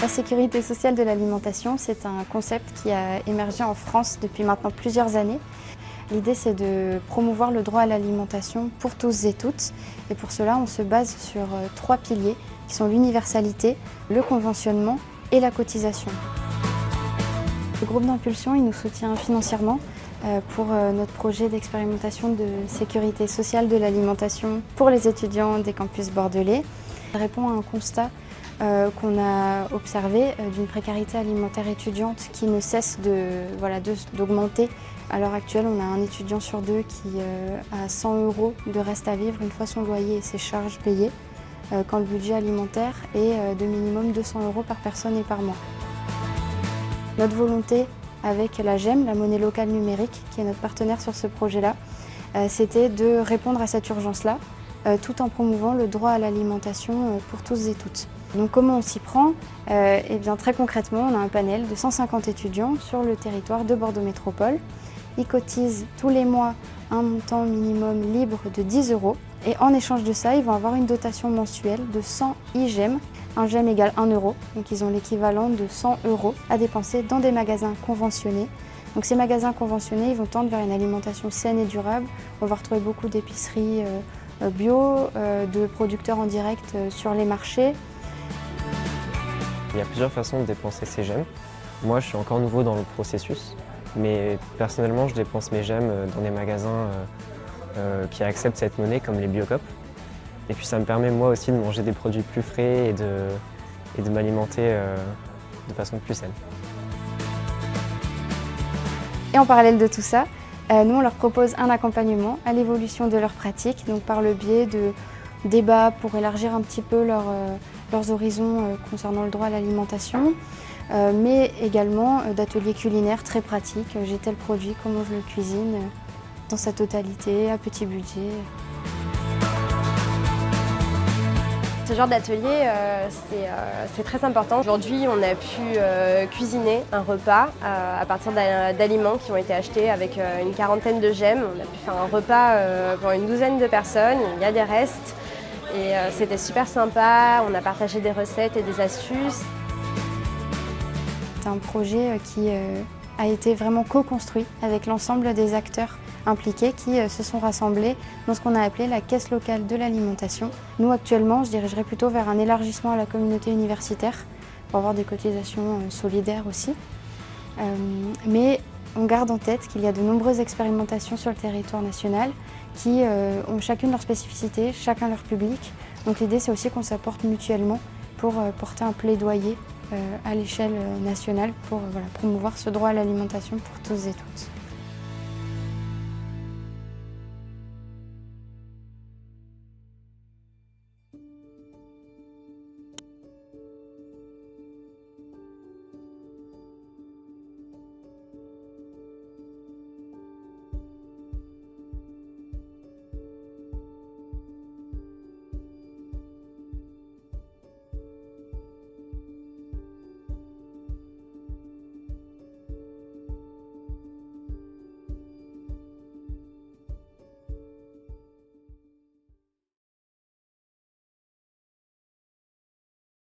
La sécurité sociale de l'alimentation, c'est un concept qui a émergé en France depuis maintenant plusieurs années. L'idée, c'est de promouvoir le droit à l'alimentation pour tous et toutes. Et pour cela, on se base sur 3 piliers qui sont l'universalité, le conventionnement et la cotisation. Le groupe d'impulsion, il nous soutient financièrement pour notre projet d'expérimentation de sécurité sociale de l'alimentation pour les étudiants des campus bordelais. Ça répond à un constat qu'on a observé d'une précarité alimentaire étudiante qui ne cesse d'augmenter. À l'heure actuelle, on a un étudiant sur 2 qui a 100 € de reste à vivre une fois son loyer et ses charges payées, quand le budget alimentaire est de minimum 200 € par personne et par mois. Notre volonté avec la GEM, la monnaie locale numérique, qui est notre partenaire sur ce projet-là, c'était de répondre à cette urgence-là, tout en promouvant le droit à l'alimentation pour tous et toutes. Donc comment on s'y prend? Eh bien, très concrètement, on a un panel de 150 étudiants sur le territoire de Bordeaux Métropole. Ils cotisent tous les mois un montant minimum libre de 10 € et en échange de ça, ils vont avoir une dotation mensuelle de 100 e-GEM. Un GEM égale 1 €, donc ils ont l'équivalent de 100 € à dépenser dans des magasins conventionnés. Donc ces magasins conventionnés, ils vont tendre vers une alimentation saine et durable. On va retrouver beaucoup d'épiceries bio, de producteurs en direct sur les marchés. Il y a plusieurs façons de dépenser ces GEM. Moi, je suis encore nouveau dans le processus, mais personnellement, je dépense mes GEM dans des magasins qui acceptent cette monnaie, comme les Biocoop. Et puis ça me permet moi aussi de manger des produits plus frais et de m'alimenter de façon plus saine. Et en parallèle de tout ça, nous on leur propose un accompagnement à l'évolution de leurs pratiques, donc par le biais de débats pour élargir un petit peu leurs horizons concernant le droit à l'alimentation, mais également d'ateliers culinaires très pratiques. J'ai tel produit, comment je le cuisine, dans sa totalité, à petit budget. Ce genre d'atelier, c'est très important. Aujourd'hui, on a pu cuisiner un repas à partir d'aliments qui ont été achetés avec une quarantaine de GEM. On a pu faire un repas pour une douzaine de personnes, il y a des restes. Et c'était super sympa, on a partagé des recettes et des astuces. C'est un projet qui a été vraiment co-construit avec l'ensemble des acteurs impliqués qui se sont rassemblés dans ce qu'on a appelé la caisse locale de l'alimentation. Nous actuellement, je dirigerais plutôt vers un élargissement à la communauté universitaire pour avoir des cotisations solidaires aussi. Mais on garde en tête qu'il y a de nombreuses expérimentations sur le territoire national qui ont chacune leur spécificité, chacun leur public. Donc l'idée, c'est aussi qu'on s'apporte mutuellement pour porter un plaidoyer à l'échelle nationale pour promouvoir ce droit à l'alimentation pour tous et toutes.